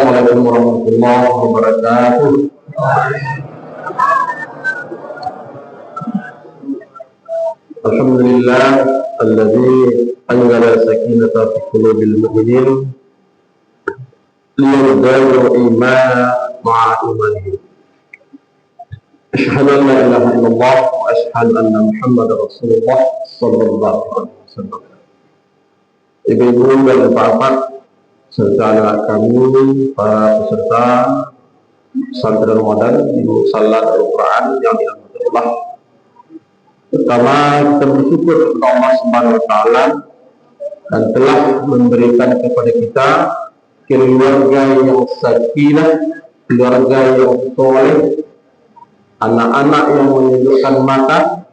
Assalamualaikum warahmatullahi wabarakatuh. Alhamdulillah alladzi anzala sakinata fi qulubil mu'minin liyazdaadu imanan ma'a imanihim. Asyhadu an la ilaha illallah wa asyhadu anna Muhammadar Rasulullah sallallahu alaihi wasallam. Ibu-ibu dan bapak serta anak kami, para peserta pesantren Ramadan di Musalla Darul Quran yang dirahmati Allah. Pertama, kita bersyukur kepada Allah Subhanahu wa taala dan telah memberikan kepada kita keluarga yang sakinah, keluarga yang soleh, anak-anak yang menundukkan mata.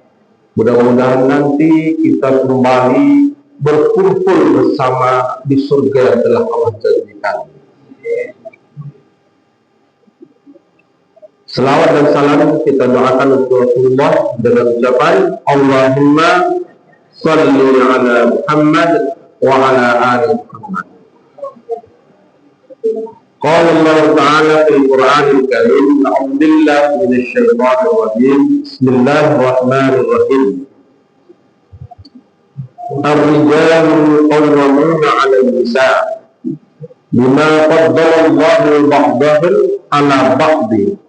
Mudah-mudahan nanti kita kembali berkumpul bersama di surga yang telah Allah janjikan. Selawat dan salam kita doakan untuk Rasulullah dengan ucapan Allahumma salli ala Muhammad wa ala ali Muhammad. Qala Allah Ta'ala fil Qur'anil Karim, a'udzu billahi minasy syaithanir rajim. Bismillahirrahmanirrahim. Ar-rijalu qawwamuna 'ala an-nisa' bima faddala Allahu ba'dahum 'ala ba'din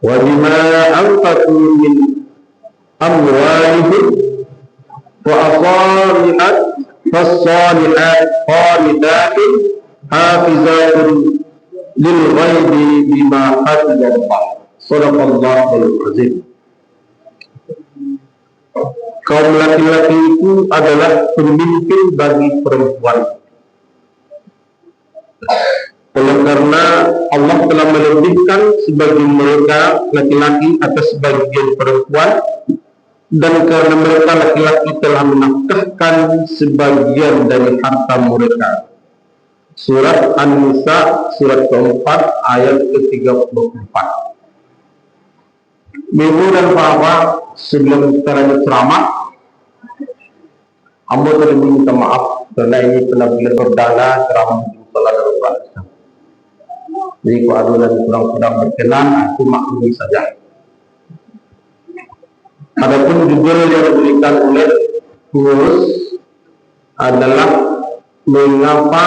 wa bima anfaqu min amwalihim wa as-salihat fas-salihat qanitatun hafizatun lil ghaibi bima hafizallah. Shadaqallahul azim. Kaum laki-laki itu adalah pemimpin bagi perempuan. Oleh karena Allah telah melebihkan sebagian mereka laki-laki atas sebagian perempuan, dan karena mereka laki-laki telah menafkahkan sebagian dari harta mereka. Surat An-Nisa, surat keempat, ayat ke-34. Ibu dan bapak, sebelum kita lanjut ceramah, hamba tadi minta maaf karena ini penampilan perdana ceramah di Musalla Darul Quran. Jadi kalau adunan kurang berkenan, aku maklumi saja. Adapun judul yang diberikan oleh pengurus adalah mengapa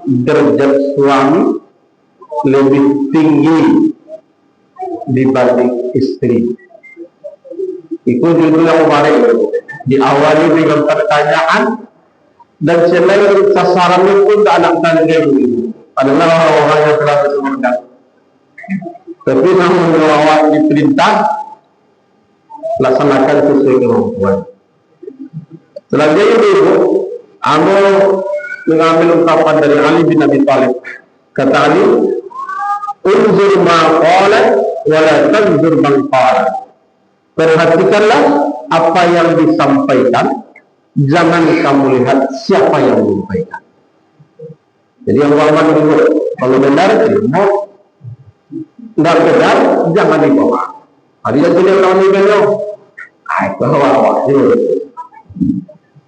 derajat suami lebih tinggi dibanding istri. Itu judul yang kemarin diawali dengan pertanyaan, dan selain sasarannya pun tak anak tanya dulu adalah orang-orang yang telah disebutkan. Tapi namun melawat diperintah, laksanakan sesuai kemampuan. Selanjutnya ibu, Amo mengambil ungkapan dari Ali bin Abi Thalib. Kata Ali, unzur ma qala wa la tanzur man qala. Perhatikanlah apa yang disampaikan, jangan kamu lihat siapa yang menyampaikan. Jadi yang wawan dulu, kalau benar terima, tidak benar jangan dibawa. Hari yang tidak tahu ni beliau, itu wawan dulu.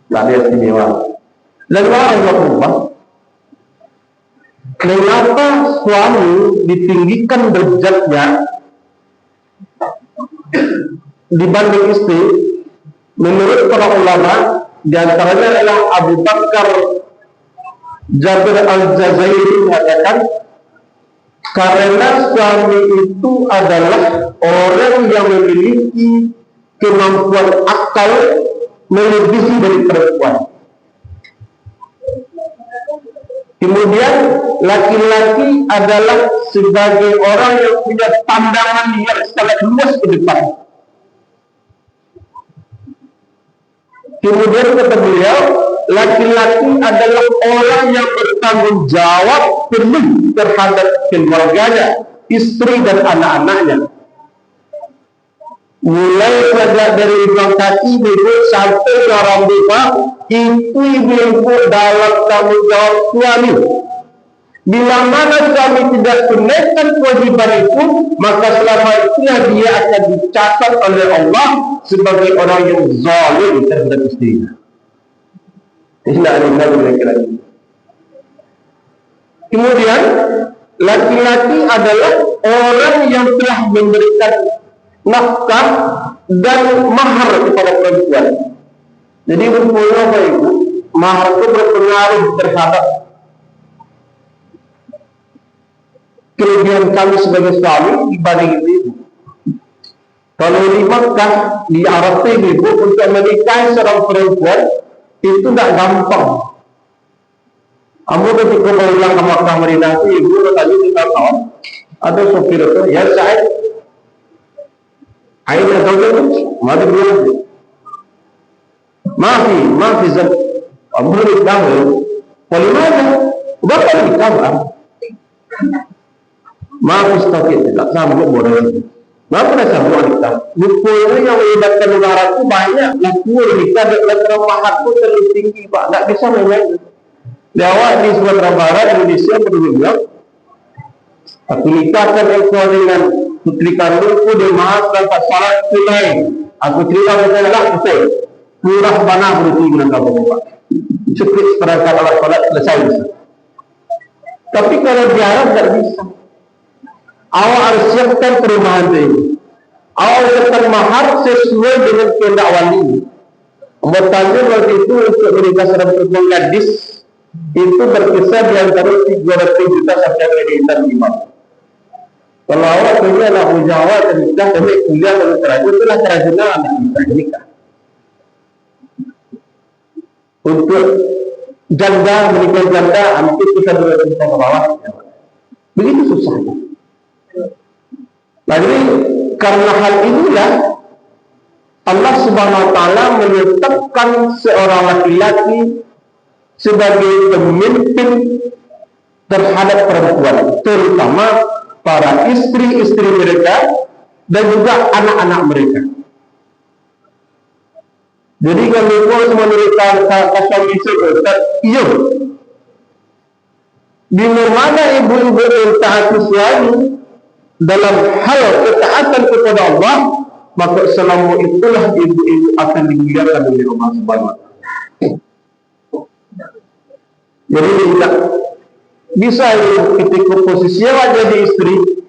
Tak ada istimewa. Dan orang yang berubah, kenapa suami ditinggikan derajatnya dibanding istri? Menurut para ulama, di antaranya adalah Abu Bakar Jabir Al-Jazairi mengatakan, karena suami itu adalah orang yang memiliki kemampuan akal melebihi dari perempuan. Kemudian laki-laki adalah sebagai orang yang punya pandangan yang sangat luas ke depan. Kemudian kata beliau, laki-laki adalah orang yang bertanggung jawab penuh terhadap keluarganya, istri dan anak-anaknya. Mulai sejak dari ibu kaki ibu sampai ke orang tua, itu ibu dalam tanggung jawab suami. Bila mana suami tidak tunaikan kewajiban itu, maka selama itulah dia akan dicatat oleh Allah sebagai orang yang zalim terhadap istrinya. Tidak ada lagi. Kemudian laki-laki adalah orang yang telah memberikan nafkah dan mahar kepada perempuan. Jadi rupanya Bapak Ibu, mahar itu berpengaruh terhadap kelebihan kami sebagai suami dibanding ibu. Kalau di Makkah, di Arab itu untuk menikahi seorang perempuan itu tidak gampang. Kamu ketika pulang ke Makkah Madinah itu ibu tadi kita tahu ada sopir itu ya saya akhirnya tahu kan mati bilang maafi zat kamu nikah polimanya berapa nikah maafi stakit tidak sambut bodoh. Kenapa dah sambut nikah? Rupanya yang melibatkan negara itu banyak. Rupanya nikah dan mahar itu terlalu tinggi Pak, tidak bisa memang. Di awal di Sumatera Barat Indonesia berdua, aku nikahkan engkau dengan putri kandungku di mahar tanpa syarat tunai. Aku cerita dengan betul. Murah panah berarti dengan kamu Pak. Cukup seperangkat alat sholat selesai bisa. Tapi kalau di Arab tidak bisa. Awak harus siapkan perumahan ini. Awak harus siapkan mahar sesuai dengan kehendak wali. Bertanya waktu itu untuk menikah seorang perempuan gadis itu berkisar di antara 300 juta sampai kreditan 5. Kalau awak punya anak Jawa dan nikah sampai kuliah dan terajun itulah tradisional anak kita nikah. Untuk janda menikah janda hampir kita 200 juta ke bawah. Begitu susahnya. Jadi karena hal inilah Allah Subhanahu wa taala menetapkan seorang laki-laki sebagai pemimpin terhadap perempuan, terutama para istri-istri mereka dan juga anak-anak mereka. Jadi kalau semua mereka suami istri, iya. Di mana ibu-ibu mentaati suami dalam hal ketaatan kepada Allah, maka selama itulah ibu-ibu akan dimuliakan oleh Allah Subhanahu wa taala. Jadi tidak bisa ketika posisinya jadi istri,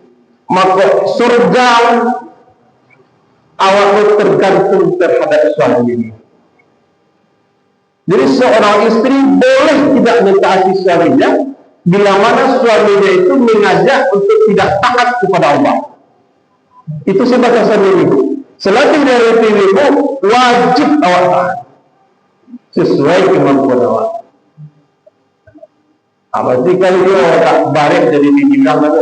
maka surga awak tergantung terhadap suami. Jadi seorang istri boleh tidak mentaati suaminya bila mana suaminya itu mengajak untuk tidak taat kepada Allah. Itu sebatasan ibu. Selain dari ibu, wajib awak taat sesuai kemampuan awak. Berarti kalau dia tak barik jadi dibilang lagi.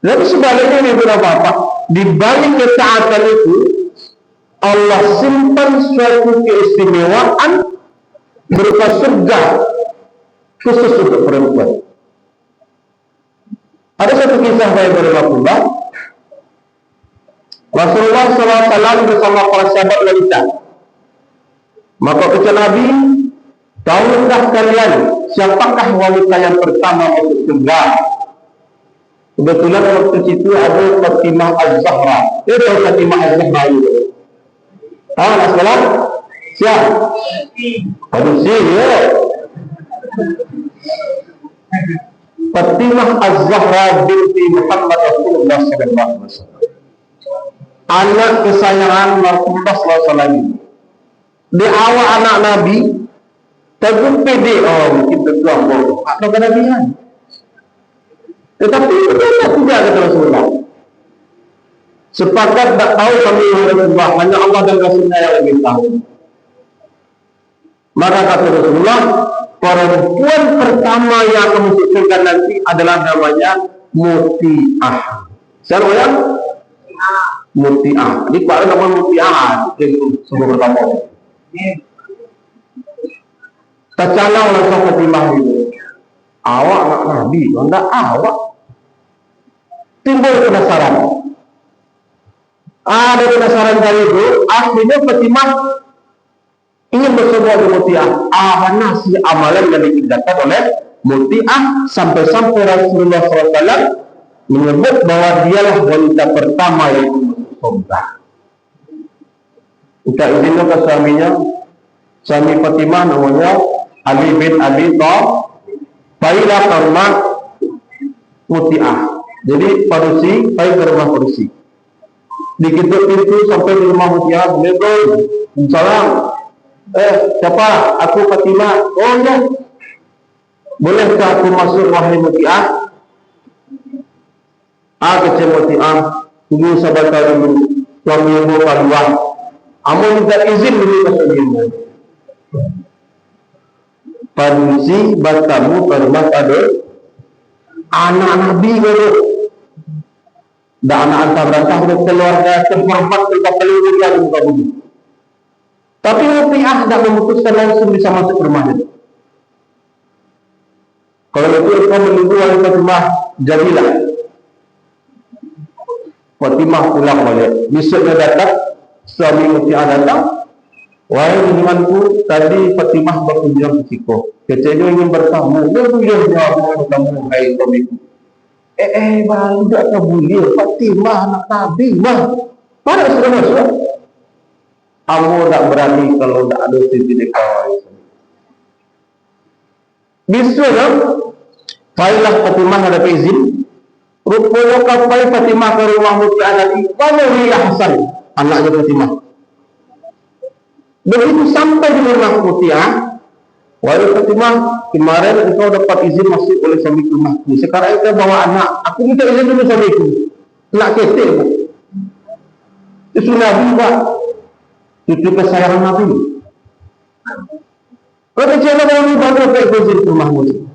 Tapi sebaliknya ibu dan bapak, di balik ketaatan itu Allah simpan suatu keistimewaan berupa surga khusus untuk perempuan. Ada satu kisah dari Rasulullah. Rasulullah SAW bersama para sahabat wanita. Maka kata Nabi, tahukah kalian siapakah wanita yang pertama masuk surga? Kebetulan waktu itu ada Fatimah Az-Zahra. Dia tahu Fatimah Az-Zahra itu. Tahu nak sekolah? Siap? Aduh ya. Fatimah Az-Zahra binti Muhammad Rasulullah SAW. Anak kesayangan Rasulullah SAW. Di awal anak Nabi, teguh pede, mungkin terjuang bodoh. Apa kenabian? Tetapi itu tidak kata Rasulullah. Sepakat tak tahu kami Rasulullah, hanya Allah dan Rasulnya yang lebih tahu. Maka kata Rasulullah, perempuan pertama yang akan masuk surga nanti adalah namanya Muti'ah. Siapa yang? Muti'ah. Ini pada nama Muti'ah itu sebelum pertama. Tercalang langsung Fatimah itu. Awak anak Nabi, enggak awak. Timbul penasaran. Ada penasaran kali itu, akhirnya Fatimah ingin bersebuah dengan Muti'ah. Mana si amalan yang dikerjakan oleh Muti'ah sampai-sampai Rasulullah SAW menyebut bahwa dialah wanita pertama yang masuk surga. Kita izinkan ke suaminya, suami Fatimah namanya Ali bin Abi Pailah ke rumah Muti'ah. Jadi Parusi, pai ke rumah Parusi. Diketuk pintu sampai di rumah Muti'ah. Assalamualaikum. Salam. Siapa? Aku Fatimah. Oh ya. Bolehkah aku masuk wahai Muti'ah? Kecil Muti'ah. Tunggu sabar dulu. Suami ibu keluar. Kamu minta izin dulu ke suami ibu. Parusi bertamu ke rumah pada anak Nabi dulu. Dan anak antar bantah keluarga terhormat tempat paling mulia di muka bumi. Tapi Muti'ah tidak memutuskan langsung bisa masuk ke rumahnya. Kalau itu kau menunggu wali Fatimah, jadilah. Fatimah pulang balik. Besoknya datang, suami Muti'ah datang. Wahai junjunganku, tadi Fatimah berkunjung ke Siko. Kecilnya ingin bertamu. Dia bertamu, hai suamiku. Baru tak boleh. Fatimah anak Nabi, mah. Mana sudah masuk? Kamu tak berani kalau tak ada sisi dekawai. Bisa kan? Failah Fatimah ada izin. Rupanya kapai Fatimah ke rumah Muti'ah Nabi. Mana Wila Hasan, anaknya Fatimah. Begitu sampai di rumah Muti'ah, wahai Fatimah, kemarin engkau dapat izin masuk oleh suami rumahku. Sekarang engkau bawa anak. Aku minta izin dulu suamiku. Nak ketik bu. Itu Nabi pak. Cucu kesayangan Nabi. Kau cerita Nabi baru ke izin rumah Muti'ah.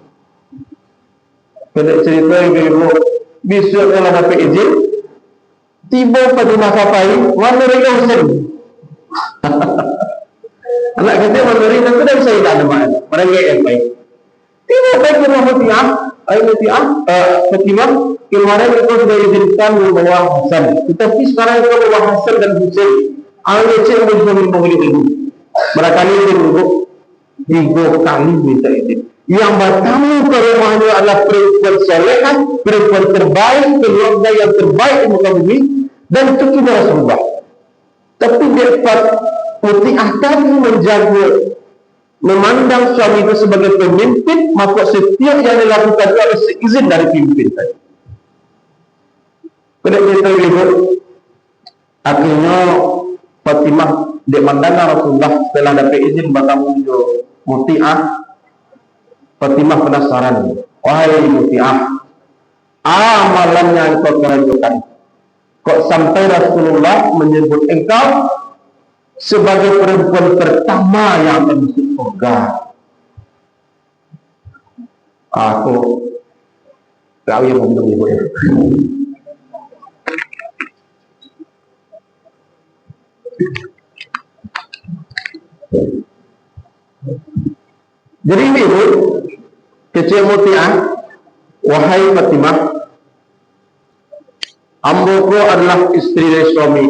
Pada cerita yang ibu besok kalau dapat izin, tiba Fatimah kapai, mana mereka Husain. Anak kata memberi nanti dah saya tak ada mana. Mereka yang baik. Tiba baik ke rumah Muti'ah, Fatimah, kemarin kita sudah izinkan membawa Hasan. Tetapi sekarang kita membawa Hasan dan Husain. Awalnya cik boleh memilih ibu. Barangkali ibu 3 kali minta izin. Yang bertamu ke rumahnya adalah perempuan solehah, perempuan terbaik, keluarga yang terbaik di muka bumi, dan cucu Rasulullah. Tapi dia Muti'ah tadi menjaga, memandang suami itu sebagai pemimpin, maka setiap yang dilakukan itu harus izin dari pemimpin tadi. Kemudian itu akhirnya Fatimah dia mendengar Rasulullah setelah dapat izin bertamu ke Muti'ah. Fatimah penasaran, wahai Muti'ah, amalan yang kau kerjakan, kok sampai Rasulullah menyebut engkau sebagai perempuan pertama yang akan masuk surga. Aku tahu yang ngomong ibu ya. Jadi ini ibu kecil Muti'ah, wahai Fatimah, amboku adalah istri dari suami.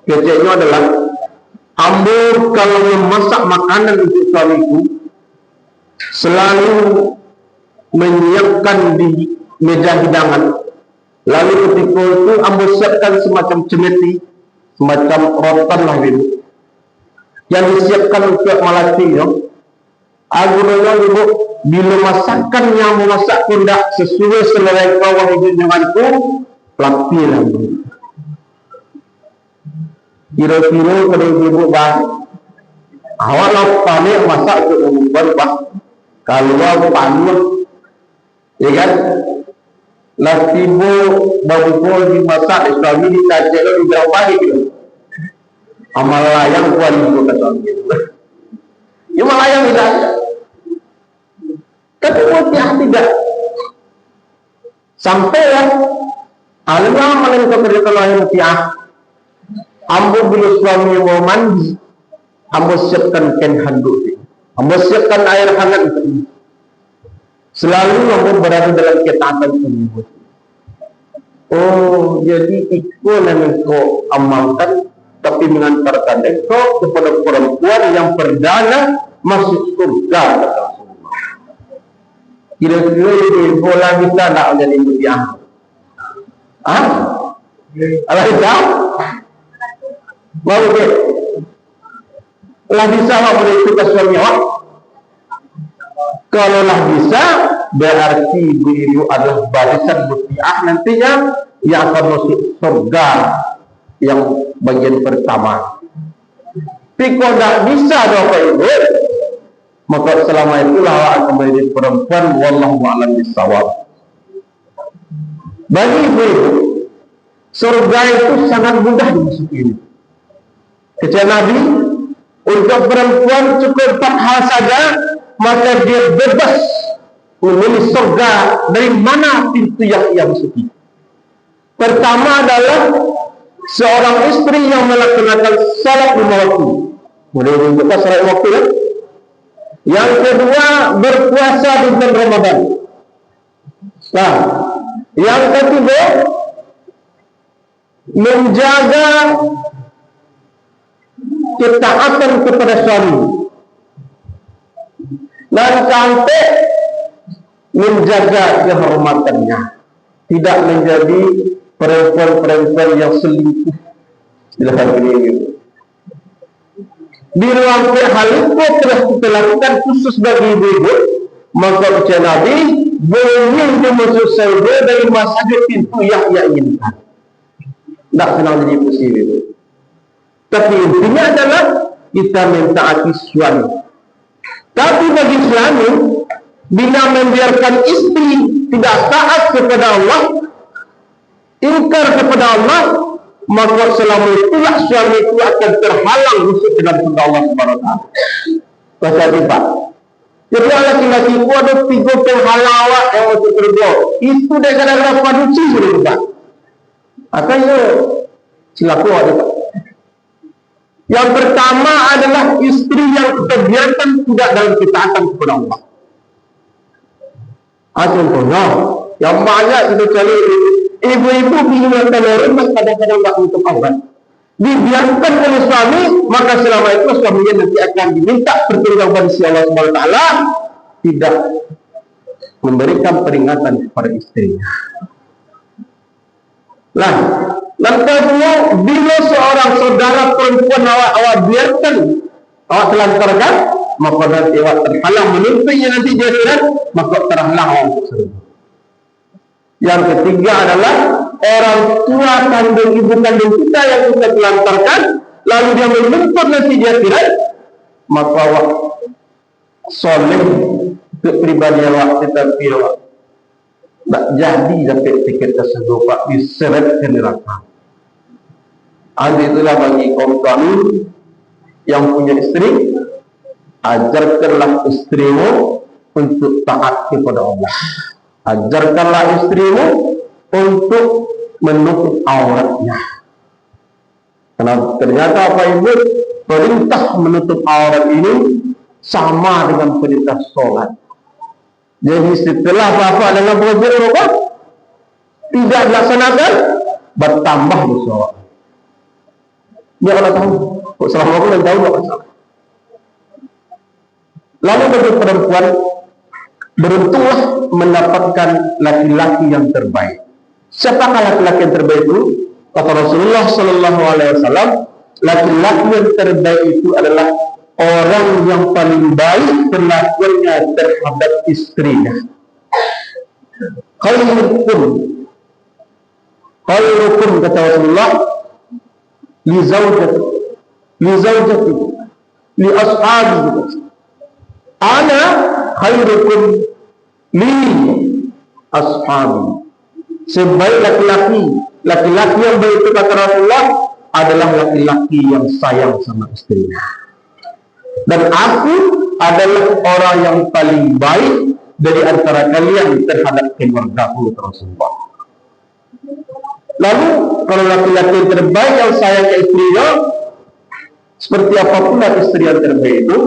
Kecilnya adalah ambo kalau memasak makanan untuk suamiku selalu menyiapkan di meja hidangan. Lalu ketika itu ambo siapkan semacam cemeti, semacam rotan lah ibu, yang disiapkan untuk malatinya. Agunanya ibu, bila masakan yang memasak tidak sesuai selera kawan ibu denganku, lapilah ibu. Kira-kira pada ibu bah, awal panik masak untuk umumkan bah, kalau panik, ya kan? Latibu babu dimasak, suami ditajar di berapa gitu. Amal layang kuat ibu kata suami. Ya melayang tidak ada. Tapi Muti'ah tidak. Sampailah Allah menentukan kerjaan Muti'ah. Ambo bila suami mau mandi, ambo siapkan kain handuk, ambo siapkan air hangat. Selalu ambo berada dalam ketaatan tersebut. Oh, jadi itu yang engkau amalkan, tapi mengantarkan engkau kepada perempuan yang perdana masuk surga. Kira-kira ibu lagi tak nak menjadi Muti'ah? Allah tahu. Mau ke? Lah bisa awak boleh ikut suami awak? Kalaulah bisa, berarti ibu-ibu adalah barisan mutiah nantinya yang akan masuk surga yang bagian pertama. Tapi kalau tidak bisa Bapak Ibu, maka selama itulah akan menjadi perempuan. Wallahu a'lam bishawab. Bagi ibu-ibu, surga itu sangat mudah dimasuki. Kata Nabi, untuk perempuan cukup 4 hal saja, maka dia bebas memilih surga dari mana pintu yang ia masuki. Pertama adalah seorang istri yang melaksanakan salat 5 waktu. Boleh menunjukkan salat waktu kan? Yang kedua, berpuasa di bulan Ramadan. Nah, yang ketiga, menjaga ketaatan kepada suami. Dan sampai menjaga kehormatannya, tidak menjadi perempuan-perempuan yang selingkuh. Di ruang hal itu telah kita lakukan khusus bagi ibu-ibu, maka ucapan Nabi boleh dimasuk surga dari masjid pintu yang ia inginkan. Tidak senang jadi positif. Tapi intinya adalah kita mentaati suami. Tapi bagi suami, bila membiarkan istri tidak taat kepada Allah, ingkar kepada Allah, maka selama itulah suami itu akan terhalang masuk dalam surga Allah Subhanahu wa taala. Pasal apa? Jadi laki-laki itu ada 3 penghalang awak yang masuk surga. Itu dia kadang-kadang paduci sudah Pak. Akhirnya silaku ada Pak. Yang pertama adalah istri yang kita biarkan tidak dalam ketaatan kepada Allah. Contohnya, yang banyak kita cari ibu-ibu bila rumah kadang-kadang tak untuk obat. Dibiarkan oleh suami, maka selama itu suaminya nanti akan diminta pertanggungan si Allah Subhanahu wa taala, tidak memberikan peringatan kepada istrinya. Nah, yang kedua, bila seorang saudara perempuan awak biarkan, awak telantarkan, maka nanti awak terhalang menuntutnya nanti dia maka terhalang untuk surga. Yang ketiga adalah orang tua kandung ibu kandung kita yang kita telantarkan, lalu dia menuntut nanti dia tidak, maka awak soleh kepribadian awak, tetapi awak tak jadi dapat tiket tersebut Pak, diseret ke neraka. Itulah bagi kaum kami yang punya istri, ajarkanlah istrimu untuk taat kepada Allah. Ajarkanlah istrimu untuk menutup auratnya. Karena ternyata apa ibu, perintah menutup aurat ini sama dengan perintah sholat. Jadi setelah apa dengan program apa tidak dilaksanakan, bertambah dosa. Dia kalau tahu, kok selama aku dan tahu tak masalah. Lalu bagi perempuan, beruntunglah mendapatkan laki-laki yang terbaik. Siapakah laki-laki yang terbaik itu? Kata Rasulullah Sallallahu Alaihi Wasallam, laki-laki yang terbaik itu adalah orang yang paling baik perlakuannya terhadap istrinya. Khairukum kata Rasulullah, li zawjati, li ashabi. Ana khairukum li ashabi. Sebaik laki-laki yang baik itu kata Rasulullah adalah laki-laki yang sayang sama istrinya. Dan aku adalah orang yang paling baik dari antara kalian terhadap keluargaku, Rasulullah. Lalu kalau laki-laki yang terbaik yang sayang ke istrinya, seperti apapun istri yang terbaik itu,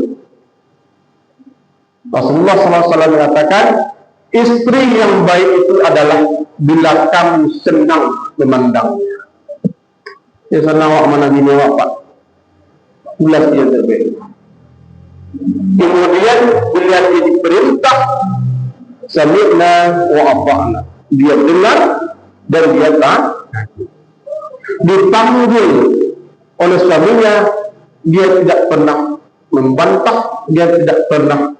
Rasulullah SAW mengatakan, istri yang baik itu adalah bila kamu senang memandangnya. Ya senang awak mana gini awak Pak, itulah istri yang terbaik. Kemudian bila dia diperintah, sami'na wa ata'na, dia dengar dan dia taat. Dipanggil oleh suaminya, dia tidak pernah membantah, dia tidak pernah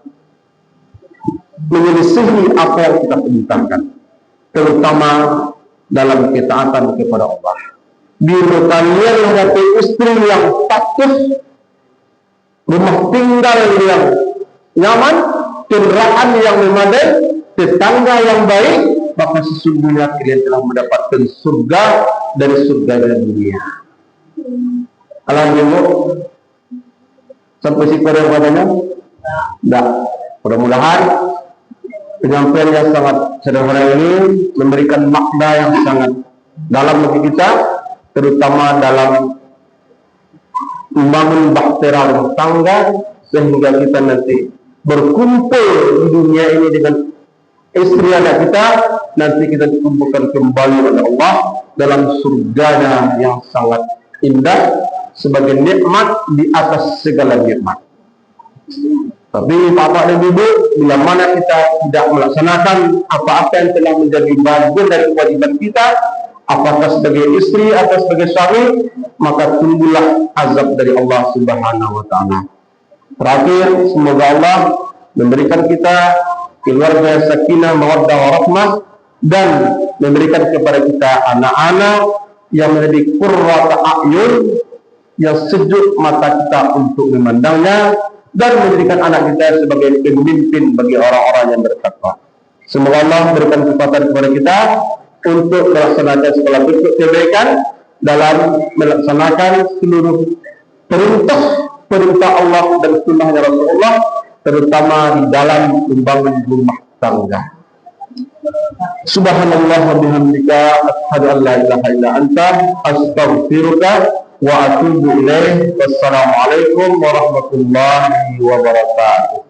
menyelisihi apa yang kita perintahkan, terutama dalam ketaatan kepada Allah. Bila kalian menghadapi istri yang patuh, rumah tinggal yang nyaman, kendaraan yang memadai, tetangga yang baik, maka sesungguhnya kalian telah mendapatkan surga dari surga dari dunia. Alhamdulillah, sampai si yang padanya? Tidak. Mudah-mudahan penyampaian yang sangat sederhana ini memberikan makna yang sangat dalam bagi kita, terutama dalam membangun bahtera rumah tangga, sehingga kita nanti berkumpul di dunia ini dengan istri anak kita, nanti kita dikumpulkan kembali oleh Allah dalam surganya yang sangat indah sebagai nikmat di atas segala nikmat. Tapi bapak dan ibu, bila mana kita tidak melaksanakan apa-apa yang telah menjadi bagian dari kewajiban kita, apakah sebagai istri atau sebagai suami, maka tunggulah azab dari Allah Subhanahu wa Ta'ala. Terakhir, semoga Allah memberikan kita keluarga sakinah, mawaddah, warahmah, dan memberikan kepada kita anak-anak yang menjadi qurrata a'yun, yang sejuk mata kita untuk memandangnya, dan menjadikan anak kita sebagai pemimpin bagi orang-orang yang bertakwa. Semoga Allah berikan kesempatan kepada kita untuk melaksanakan segala bentuk kebaikan dalam melaksanakan seluruh perintah Allah dan sunnahnya Rasulullah, terutama di dalam membangun rumah tangga. Subhanallah wa bihamdika, asyhadu an la ilaha illa anta, astaghfiruka wa atubu ilaih. Wassalamualaikum warahmatullahi wabarakatuh.